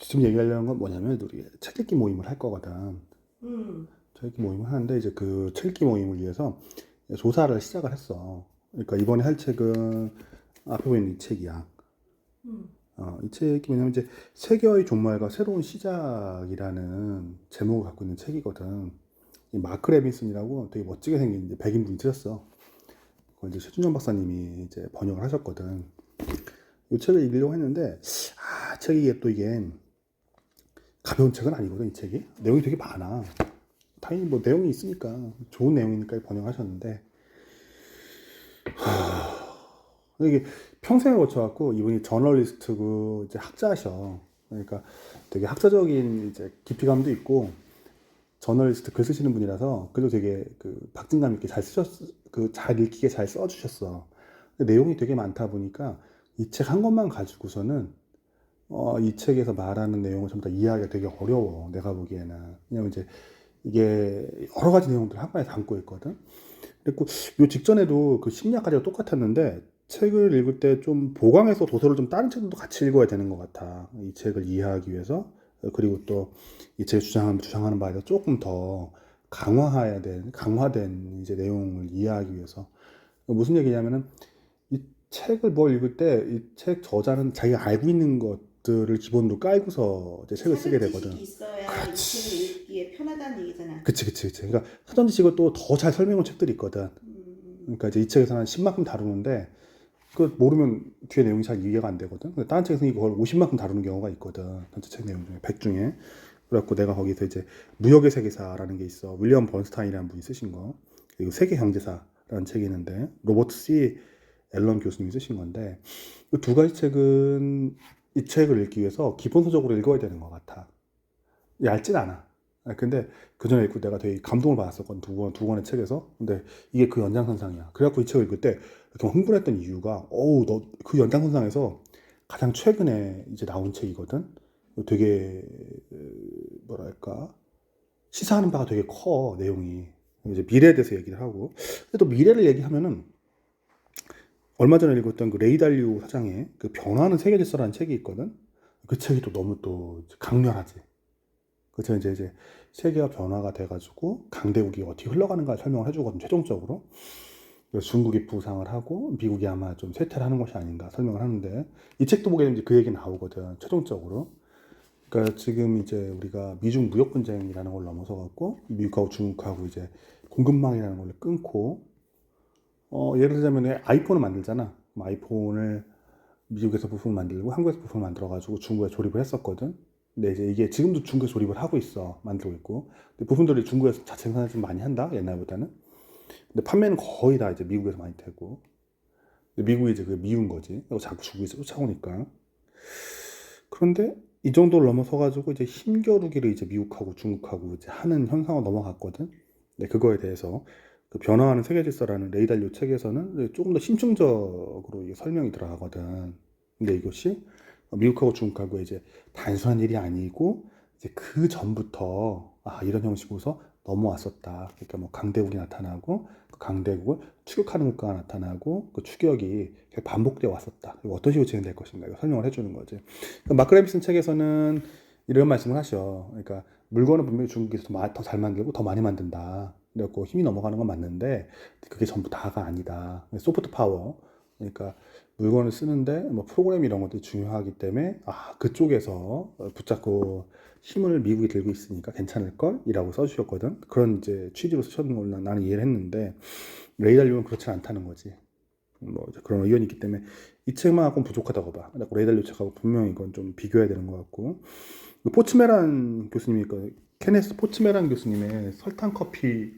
지금 얘기하려는 건 뭐냐면 우리 책 읽기 모임을 할 거거든. 음, 책 읽기 모임을 하는데 이제 그 책 읽기 모임을 위해서 조사를 시작을 했어. 그러니까 이번에 할 책은 앞에 보이는 이 책이야. 음, 이 책이 뭐냐면 이제 세계의 종말과 새로운 시작이라는 제목을 갖고 있는 책이거든. 이 마크 레빈슨이라고 되게 멋지게 생긴 이제 백인분이 쓰셨어. 그걸 이제 최준현 박사님이 이제 번역을 하셨거든. 이 책을 읽으려고 했는데 책이 이게 가벼운 책은 아니거든. 이 책이 내용이 되게 많아. 당연히 뭐 내용이 있으니까 좋은 내용이니까 번역하셨는데 이게 평생을 거쳐갖고 이분이 저널리스트고 이제 학자셔. 그러니까 되게 학자적인 이제 깊이감도 있고 저널리스트 글 쓰시는 분이라서 그래도 되게 그 박진감 있게 잘 쓰셨 그 잘 읽히게 잘 써주셨어. 근데 내용이 되게 많다 보니까 이 책 한 권만 가지고서는 이 책에서 말하는 내용을 전부 다 이해하기가 되게 어려워. 내가 보기에는. 왜냐면 이제 이게 여러 가지 내용들을 한 번에 담고 있거든. 그리고 요 직전에도 그 심리학까지가 똑같았는데 책을 읽을 때 좀 보강해서 도서를 좀 다른 책들도 같이 읽어야 되는 것 같아. 이 책을 이해하기 위해서. 그리고 또 이 책이 주장하는 바에 대해서 조금 더 강화된 이제 내용을 이해하기 위해서. 무슨 얘기냐면은 이 책을 뭘 읽을 때 이 책 저자는 자기가 알고 있는 것들을 기본으로 깔고서 이제 책을 쓰게 사전 되거든. 지식이 있어야 이 책을 그렇지. 읽기에 편하다는 얘기잖아. 그치. 그러니까 사전 지식을 또 더 잘 설명한 책들이 있거든. 음, 그러니까 이제 이 책에서는 한 10만큼 다루는데 그 모르면 뒤에 내용이 잘 이해가 안 되거든. 근데 다른 책에서는 이걸 50만큼 다루는 경우가 있거든. 전체 책 내용 중에 100 중에. 그래갖고 내가 거기서 이제 무역의 세계사라는 게 있어. 윌리엄 번스타인이라는 분이 쓰신 거. 그리고 세계 경제사라는 책이 있는데 로버트 C 앨런 교수님이 쓰신 건데 이 두 가지 책은 이 책을 읽기 위해서 기본서적으로 읽어야 되는 것 같아. 얇진 않아. 근데 그 전에 읽고 내가 되게 감동을 받았었거든. 두 권의 책에서. 근데 이게 그 연장선상이야. 그래갖고 이 책을 읽을 때 이렇게 흥분했던 이유가, 어우, 너 그 연장선상에서 가장 최근에 이제 나온 책이거든. 되게, 뭐랄까, 시사하는 바가 되게 커, 내용이. 이제 미래에 대해서 얘기를 하고. 근데 또 미래를 얘기하면은, 얼마 전에 읽었던 그 레이 달리오 사장의 그 변화하는 세계 질서라는 책이 있거든. 그 책이 또 너무 또 강렬하지. 그래서 이제 세계가 변화가 돼가지고 강대국이 어떻게 흘러가는가 설명을 해주거든 최종적으로. 그래서 중국이 부상을 하고 미국이 아마 좀 쇠퇴를 하는 것이 아닌가 설명을 하는데 이 책도 보게 되면 이제 그 얘기 나오거든 최종적으로. 그러니까 지금 이제 우리가 미중 무역 분쟁이라는 걸 넘어서 갖고 미국하고 중국하고 이제 공급망이라는 걸 끊고 예를 들자면 아이폰을 만들잖아. 아이폰을 미국에서 부품을 만들고 한국에서 부품을 만들어가지고 중국에 조립을 했었거든. 근데 이제 이게 지금도 중국에 조립을 하고 있어. 만들고 있고. 근데 부품들이 중국에서 자체 생산을 좀 많이 한다. 옛날보다는. 근데 판매는 거의 다 이제 미국에서 많이 되고. 근데 미국이 이제 그 미운 거지. 그리고 자꾸 중국이 쫓아오니까. 그런데 이 정도를 넘어서가지고 이제 힘겨루기를 이제 미국하고 중국하고 이제 하는 현상으로 넘어갔거든. 근데 그거에 대해서 그 변화하는 세계 질서라는 레이 달리오 책에서는 조금 더 심층적으로 이게 설명이 들어가거든. 근데 이것이 미국하고 중국하고 이제 단순한 일이 아니고 이제 그 전부터 이런 형식으로서 넘어왔었다. 그러니까 뭐 강대국이 나타나고 그 강대국을 추격하는 국가가 나타나고 그 추격이 계속 반복되어 왔었다. 그리고 어떤 식으로 진행될 것인가 이거 설명을 해주는 거지. 그러니까 마크 레비슨 책에서는 이런 말씀을 하셔. 그러니까 물건은 분명히 중국에서 더 잘 만들고 더 많이 만든다. 그래갖고 힘이 넘어가는 건 맞는데 그게 전부 다가 아니다. 소프트 파워. 그러니까 물건을 쓰는데 뭐 프로그램 이런 것들이 중요하기 때문에 그쪽에서 붙잡고 힘을 미국이 들고 있으니까 괜찮을 걸이라고 써주셨거든. 그런 이제 취지로 쓰셨는 걸로 나는 이해를 했는데 레이 달리오는 그렇지 않다는 거지. 뭐 이제 그런 의견이 있기 때문에 이 책만 갖고는 부족하다고 봐. 그래서 레이 달리오 책하고 분명히 이건 좀 비교해야 되는 것 같고 그 포츠메란 교수님이 케네스 포츠메란 교수님의 설탕 커피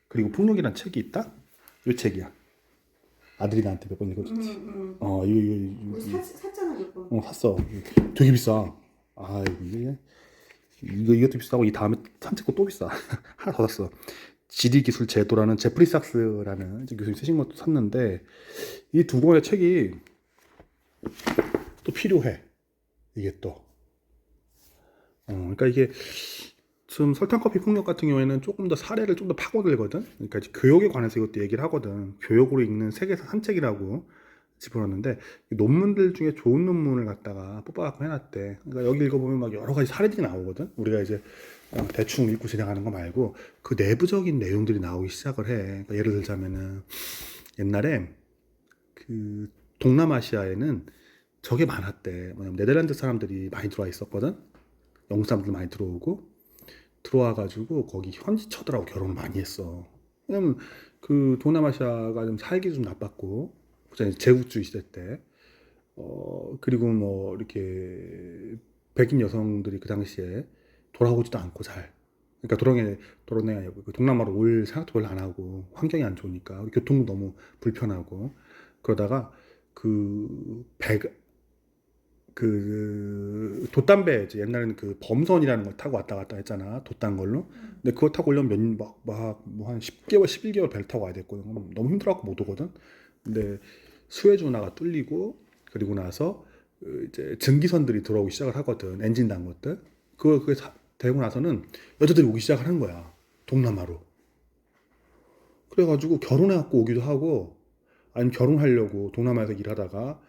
그리고 폭력이라는 책이 있다. 이 책이야. 아들이 나한테 몇 번 읽어줬지. 음. 우리 샀잖아, 몇 번. 샀어. 되게 비싸. 이것도 비싸고 이 다음에 산 책도 또 비싸. 하나 더 샀어. 지리 기술 제도라는 제프리 삭스라는 교수님 쓰신 것도 샀는데 이 두 권의 책이 또 필요해. 이게 또. 그러니까 이게 지금 설탕커피 폭력 같은 경우에는 조금 더 사례를 좀 더 파고들거든. 그러니까 이제 교육에 관해서 이것도 얘기를 하거든. 교육으로 읽는 세계사 산책이라고 집어넣었는데 이 논문들 중에 좋은 논문을 갖다가 뽑아갖고 해놨대. 그러니까 여기 읽어보면 막 여러 가지 사례들이 나오거든. 우리가 이제 그냥 대충 읽고 지나가는 거 말고 그 내부적인 내용들이 나오기 시작을 해. 그러니까 예를 들자면은 옛날에 그 동남아시아에는 저게 많았대. 뭐냐면 네덜란드 사람들이 많이 들어와 있었거든. 영국 사람들 많이 들어오고 들어와가지고 거기 현지 처들하고 결혼을 많이 했어. 왜냐면 그 동남아시아가 좀 살기 좀 나빴고, 그전에 제국주의 시대 때, 그리고 뭐 이렇게 백인 여성들이 그 당시에 돌아오지도 않고 잘. 그러니까 돌아오는 아니고 그 동남아로 올 생각도 별로 안 하고 환경이 안 좋으니까 교통도 너무 불편하고 그러다가 배, 그 돛담배 이제 옛날에는 그 범선이라는 걸 타고 왔다 갔다 했잖아 돛단 걸로. 근데 그거 타고 오려면 막뭐한 10개월 11개월 배를 타고 와야 됐거든. 너무 힘들어갖고 못 오거든. 근데 수에즈 운하가 뚫리고 그리고 나서 이제 증기선들이 들어오기 시작을 하거든. 엔진 단 것들. 그게 되고 나서는 여자들이 오기 시작을 한 거야 동남아로. 그래가지고 결혼해갖고 오기도 하고 아니면 결혼하려고 동남아에서 일하다가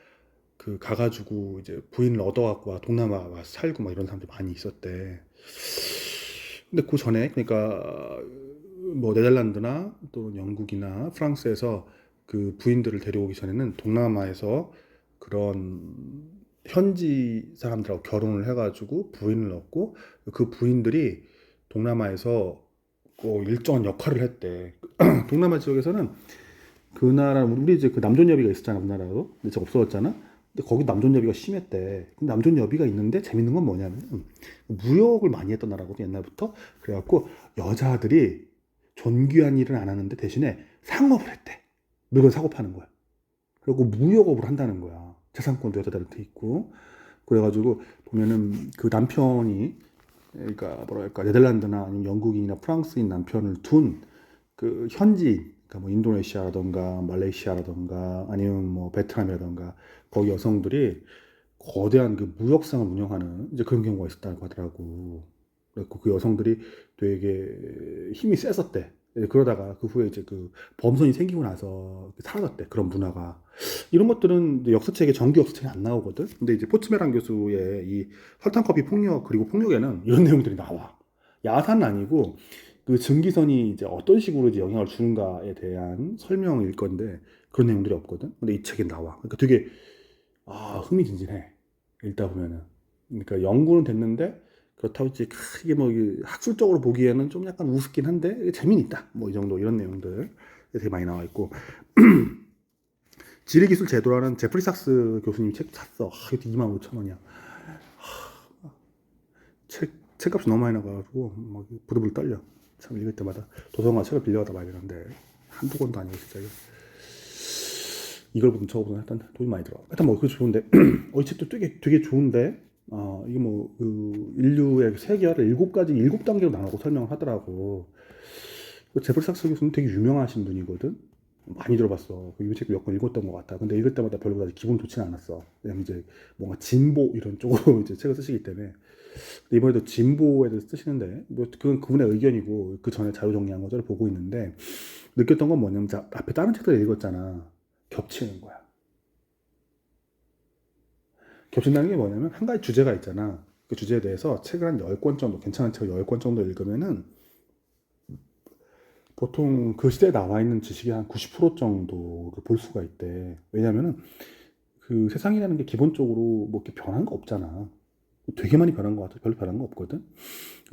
그 가가지고 이제 부인을 얻어갖고 와 동남아 와 살고 막 이런 사람들이 많이 있었대. 근데 그 전에 그러니까 뭐 네덜란드나 또 영국이나 프랑스에서 그 부인들을 데려오기 전에는 동남아에서 그런 현지 사람들하고 결혼을 해가지고 부인을 얻고 그 부인들이 동남아에서 꼭 일정한 역할을 했대. 동남아 지역에서는 그 나라 우리 이제 그 남존여비가 있었잖아 우리나라도. 근데 이제 없어졌잖아. 근데 거기 남존여비가 심했대. 남존여비가 있는데 재밌는 건 뭐냐면 무역을 많이 했던 나라거든 옛날부터. 그래갖고 여자들이 존귀한 일은 안 하는데 대신에 상업을 했대. 물건 사고 파는 거야. 그리고 무역업을 한다는 거야. 재산권도 여자들한테 있고. 그래가지고 보면은 그 남편이 그러니까 뭐랄까 네덜란드나 아니면 영국인이나 프랑스인 남편을 둔 그 현지인, 그러니까 뭐 인도네시아라던가 말레이시아라던가 아니면 뭐 베트남이라던가 거기 여성들이 거대한 그 무역상을 운영하는 이제 그런 경우가 있었다고 하더라고. 그래서 그 여성들이 되게 힘이 셌었대. 그러다가 그 후에 이제 그 범선이 생기고 나서 사라졌대. 그런 문화가. 이런 것들은 이제 역사책에 정규 역사책에 안 나오거든. 근데 이제 포츠메란 교수의 이 설탕커피 폭력 그리고 폭력에는 이런 내용들이 나와. 야사는 아니고 그 증기선이 이제 어떤 식으로 이제 영향을 주는가에 대한 설명일 건데 그런 내용들이 없거든. 근데 이 책에 나와. 그러니까 되게 흥미진진해. 읽다 보면은. 그러니까 연구는 됐는데 그렇다고 이제 크게 뭐 학술적으로 보기에는 좀 약간 우습긴 한데 재미는 있다. 뭐 이 정도 이런 내용들 되게 많이 나와 있고. 지리기술 제도라는 제프리 삭스 교수님 책 샀어. 이것도 25,000원이야. 책값이 너무 많이 나가지고 막 부들부들 떨려. 참 읽을 때마다 도서관 책을 빌려가다 말야 되는데 한두 권도 아니고 진짜 이걸 보든 저거 보든 하여튼 돈이 많이 들어. 하여튼 뭐 그거 좋은데 이 책도 되게 좋은데 이게 뭐 그 인류의 세계화를 7단계로 나누고 설명을 하더라고. 그 제프리 삭스 교수는 되게 유명하신 분이거든. 많이 들어봤어. 이 책 몇 권 읽었던 것 같아. 근데 읽을 때마다 별로 아직 기분 좋지는 않았어. 왜냐면 이제 뭔가 진보 이런 쪽으로 이제 책을 쓰시기 때문에. 이번에도 진보에 대해서 쓰시는데 뭐 그건 그분의 의견이고 그 전에 자료 정리한 거를 보고 있는데 느꼈던 건 뭐냐면 앞에 다른 책들 읽었잖아. 겹치는 거야. 겹친다는 게 뭐냐면 한 가지 주제가 있잖아. 그 주제에 대해서 책을 한 10권 정도 괜찮은 책을 10권 정도 읽으면은 보통 그 시대에 나와 있는 지식의 한 90% 정도를 볼 수가 있대. 왜냐면은 그 세상이라는 게 기본적으로 뭐 이렇게 변한 거 없잖아. 되게 많이 변한 것 같아. 별로 변한 거 없거든.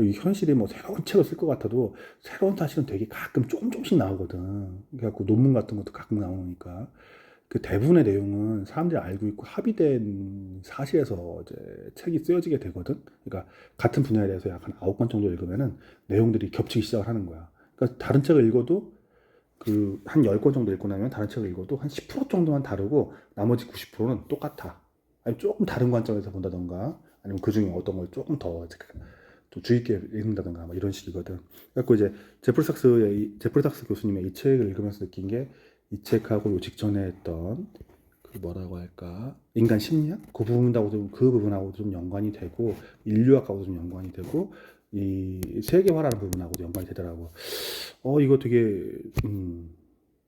이 현실에 뭐 새로운 책을 쓸 것 같아도 새로운 사실은 되게 가끔 조금씩 나오거든. 그래갖고 논문 같은 것도 가끔 나오니까 그 대부분의 내용은 사람들이 알고 있고 합의된 사실에서 이제 책이 쓰여지게 되거든. 그러니까 같은 분야에 대해서 약 한 9권 정도 읽으면은 내용들이 겹치기 시작을 하는 거야. 그러니까 다른 책을 읽어도 그 한 10권 정도 읽고 나면 다른 책을 읽어도 한 10% 정도만 다르고 나머지 90%는 똑같아. 아니 조금 다른 관점에서 본다던가 아니면 그 중에 어떤 걸 조금 더 좀 주의 깊게 읽는다던가 뭐 이런 식이거든. 그래서 이제 제프리 삭스 교수님의 이 책을 읽으면서 느낀 게 이 책하고 요 직전에 했던 그 뭐라고 할까 인간 심리학 그 부분하고도 좀 연관이 되고 인류학하고도 좀 연관이 되고 이 세계화라는 부분하고도 연관이 되더라고. 이거 되게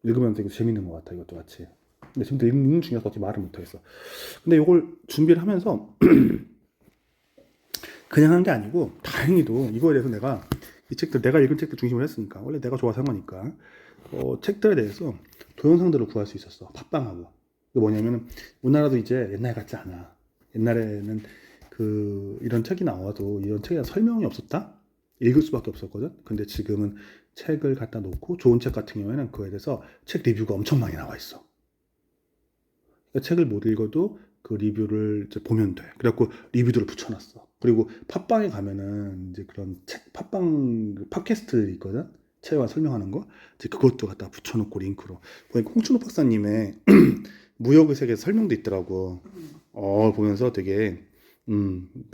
읽으면 되게 재밌는 것 같아. 이것도 같이. 근데 지금 읽는 중이어서 어떻게 말을 못하겠어. 근데 이걸 준비를 하면서 그냥 한 게 아니고 다행히도 이거에 대해서 내가 이 책들 내가 읽은 책들 중심으로 했으니까 원래 내가 좋아서 한 거니까 책들에 대해서 동영상들을 구할 수 있었어. 팟빵하고. 그 뭐냐면은 우리나라도 이제 옛날 같지 않아. 옛날에는 그 이런 책이 나와도 이런 책에 대한 설명이 없었다. 읽을 수밖에 없었거든. 근데 지금은 책을 갖다 놓고 좋은 책 같은 경우에는 그거에 대해서 책 리뷰가 엄청 많이 나와 있어. 그러니까 책을 못 읽어도 그 리뷰를 이제 보면 돼. 그래갖고 리뷰들을 붙여놨어. 그리고 팟빵에 가면은 이제 그런 책 팟빵 팟캐스트 있거든. 책에 관한 설명하는 거. 이제 그것도 갖다 붙여놓고 링크로. 보니까 홍춘호 박사님의 무역의 세계 설명도 있더라고. 보면서 되게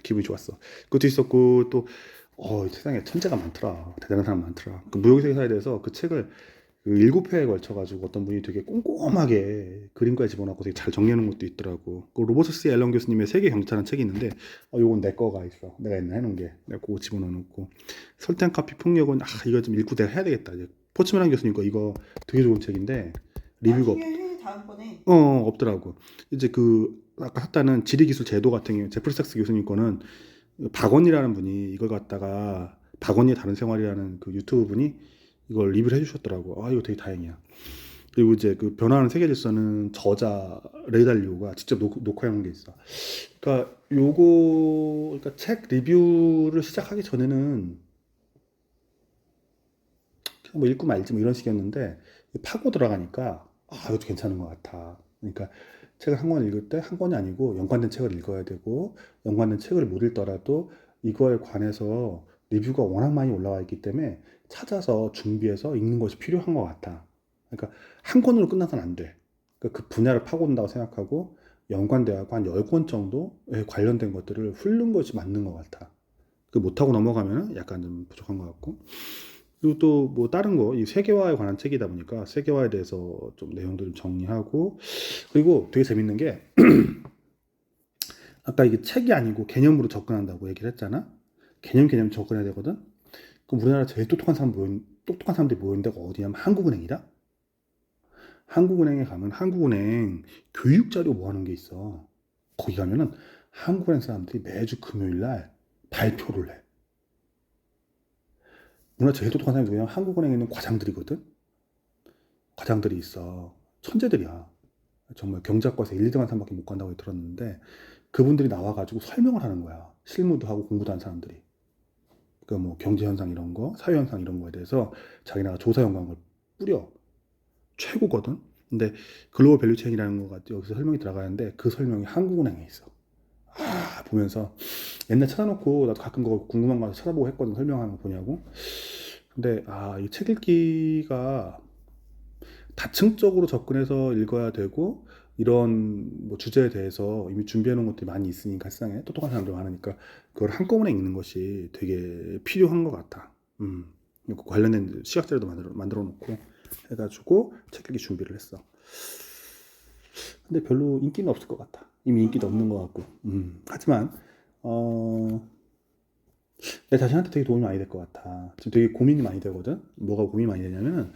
기분이 좋았어. 그것도 있었고 또 세상에 천재가 많더라. 대단한 사람 많더라. 그 무역의 세계사에 대해서 그 책을 그 7회에 걸쳐가지고 어떤 분이 되게 꼼꼼하게 그림까지 집어넣고 되게 잘 정리하는 것도 있더라고. 그 로버트 앨런 교수님의 세계 경제라는 책이 있는데, 요건 내 거가 있어. 내가 옛날에 해놓은 게. 내가 그거 집어넣어놓고. 설탕 카피 폭력은, 이거 좀 읽고 내가 해야 되겠다. 이제 포츠맨 교수님 거 이거 되게 좋은 책인데, 리뷰가 나중에 해 다음번에. 없더라고. 이제 아까 샀다는 지리기술 제도 같은 경우, 제프리 삭스 교수님 거는 박원이라는 분이 이걸 갖다가, 박원이의 다른 생활이라는 그 유튜브 분이 이걸 리뷰를 해주셨더라고. 이거 되게 다행이야. 그리고 이제 그 변화하는 세계 질서는 저자 레이달리오가 직접 녹화한 게 있어. 그러니까 책 리뷰를 시작하기 전에는 그냥 뭐 읽고 말지 뭐 이런 식이었는데 파고 들어가니까 이것도 괜찮은 것 같아. 그러니까 책을 한 권 읽을 때 한 권이 아니고 연관된 책을 읽어야 되고 연관된 책을 못 읽더라도 이거에 관해서 리뷰가 워낙 많이 올라와 있기 때문에 찾아서 준비해서 읽는 것이 필요한 것 같아. 그러니까 한 권으로 끝나서는 안 돼. 그러니까 그 분야를 파고든다고 생각하고 연관되어서 한 10권 정도에 관련된 것들을 훑는 것이 맞는 것 같아. 그 못하고 넘어가면 약간 좀 부족한 것 같고. 그리고 또 뭐 다른 거, 이 세계화에 관한 책이다 보니까 세계화에 대해서 좀 내용들을 정리하고, 그리고 되게 재밌는 게, 아까 이게 책이 아니고 개념으로 접근한다고 얘기를 했잖아? 개념 접근해야 되거든? 그럼 우리나라 제일 똑똑한 사람들이 모이는 데가 어디냐면 한국은행이다? 한국은행에 가면 한국은행 교육자료 뭐 하는 게 있어. 거기 가면은 한국은행 사람들이 매주 금요일 날 발표를 해. 우리나라 제일 똑똑한 사람이 누구냐면 한국은행에 있는 과장들이거든? 과장들이 있어. 천재들이야. 정말 경제학과에서 1, 2등 한 사람밖에 못 간다고 들었는데 그분들이 나와가지고 설명을 하는 거야. 실무도 하고 공부도 한 사람들이. 그 뭐 경제 현상 이런 거, 사회 현상 이런 거에 대해서 자기네가 조사 연구한 걸 뿌려. 최고거든. 근데 글로벌 밸류 체인이라는 거가 여기서 설명이 들어가는데 그 설명이 한국은행에 있어. 보면서 옛날 찾아놓고 나도 가끔 그거 궁금한 거 찾아보고 했거든. 설명하는 거 보냐고. 근데 이 책 읽기가 다층적으로 접근해서 읽어야 되고 이런 뭐 주제에 대해서 이미 준비해 놓은 것들이 많이 있으니까 세상에 똑똑한 사람들 많으니까 그걸 한꺼번에 읽는 것이 되게 필요한 것 같아. 그 관련된 시각 자료도 만들어 놓고 해가지고 책 읽기 준비를 했어. 근데 별로 인기는 없을 것 같아. 이미 인기도 없는 것 같고. 하지만 내 자신한테 되게 도움이 많이 될 것 같아. 지금 되게 고민이 많이 되거든. 뭐가 고민이 많이 되냐면은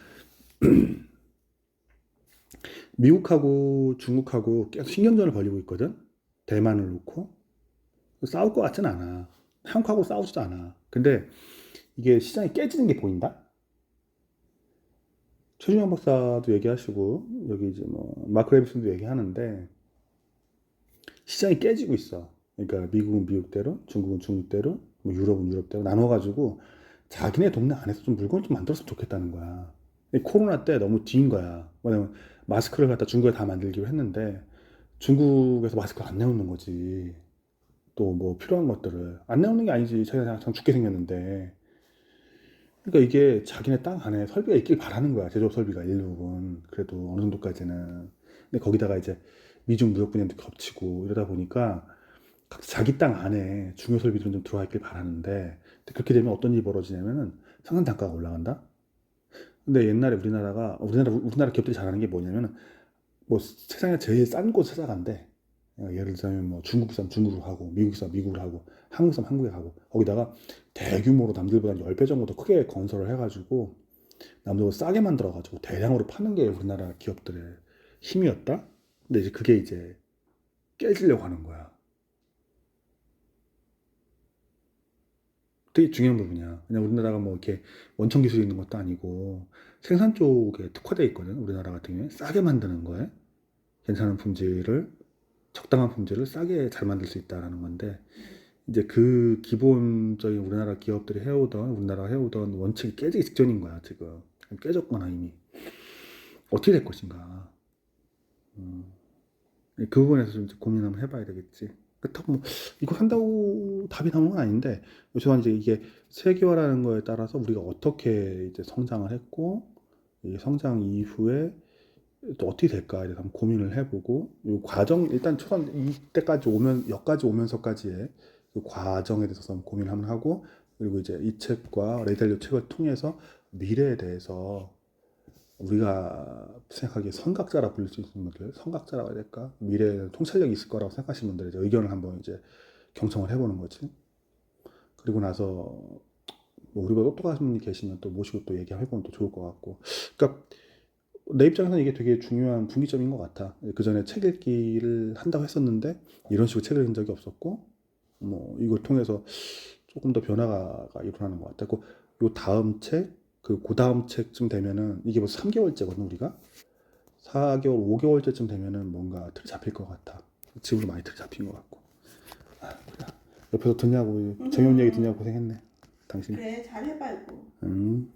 미국하고 중국하고 계속 신경전을 벌이고 있거든. 대만을 놓고 싸울 것 같진 않아. 한국하고 싸우지도 않아. 근데 이게 시장이 깨지는 게 보인다. 최준영 박사도 얘기하시고 여기 이제 뭐 마크 레비슨도 얘기하는데 시장이 깨지고 있어. 그러니까 미국은 미국대로, 중국은 중국대로, 뭐 유럽은 유럽대로 나눠가지고 자기네 동네 안에서 좀 물건 좀 만들었으면 좋겠다는 거야. 코로나 때 너무 뒤인 거야. 왜냐면 마스크를 갖다 중국에 다 만들기로 했는데 중국에서 마스크를 안 내놓는 거지. 또 뭐 필요한 것들을 안 내놓는 게 아니지. 자기가 참 죽게 생겼는데. 그러니까 이게 자기네 땅 안에 설비가 있길 바라는 거야. 제조업 설비가 일부분. 그래도 어느 정도까지는. 근데 거기다가 이제 미중 무역 분야도 겹치고 이러다 보니까 자기 땅 안에 중요 설비들은 좀 들어와 있길 바라는데 그렇게 되면 어떤 일이 벌어지냐면은 생산 단가가 올라간다. 근데 옛날에 우리나라 기업들이 잘하는 게 뭐냐면은 뭐 세상에 제일 싼 곳 찾아간대. 예를 들자면 뭐 중국산 중국으로 하고 미국산 미국으로 하고 한국산 한국에 가고 거기다가 대규모로 남들보다 10배 정도 더 크게 건설을 해가지고 남들보다 싸게 만들어가지고 대량으로 파는 게 우리나라 기업들의 힘이었다. 근데 이제 그게 이제 깨지려고 하는 거야. 되게 중요한 부분이야. 그냥 우리나라가 뭐 이렇게 원천 기술이 있는 것도 아니고 생산 쪽에 특화되어 있거든. 우리나라 같은 경우에 싸게 만드는 거에 괜찮은 품질을 적당한 품질을 싸게 잘 만들 수 있다라는 건데 이제 그 기본적인 우리나라 기업들이 해오던 우리나라가 해오던 원칙이 깨지기 직전인 거야 지금. 깨졌거나 이미 어떻게 될 것인가. 그 부분에서 좀 고민 한번 해봐야 되겠지. 그렇다고 뭐 이거 한다고 답이 나오는 건 아닌데 요새는 이제 이게 세계화라는 거에 따라서 우리가 어떻게 이제 성장을 했고 이 성장 이후에 또 어떻게 될까에 대해서 한번 고민을 해보고 이 과정 일단 초선 이때까지 오면 여기까지 오면서까지의 그 과정에 대해서 한번 고민을 한번 하고 그리고 이제 이 책과 레이달리오 책을 통해서 미래에 대해서 우리가 생각하기에 선각자라 불릴 수 있는 분들, 선각자라고 해야 될까? 미래에 통찰력이 있을 거라고 생각하시는 분들의 이제 의견을 한번 이제 경청을 해보는 거지. 그리고 나서 뭐 우리가 똑똑하신 분이 계시면 또 모시고 또 얘기해보면 또 좋을 것 같고. 그러니까 내 입장에서는 이게 되게 중요한 분기점인 것 같아. 그 전에 책 읽기를 한다고 했었는데 이런 식으로 책을 읽은 적이 없었고, 뭐 이걸 통해서 조금 더 변화가 일어나는 것 같아. 요 다음 책, 그 다음 책쯤 되면은 이게 뭐 3개월째거든 우리가 4개월, 5개월째쯤 되면은 뭔가 틀 잡힐 것 같아. 지금도 많이 틀 잡힌 것 같고. 아, 그래. 옆에서 듣냐고 재미없는 얘기 듣냐고 고생했네. 당신. 그래 잘 해봐 이거. 음.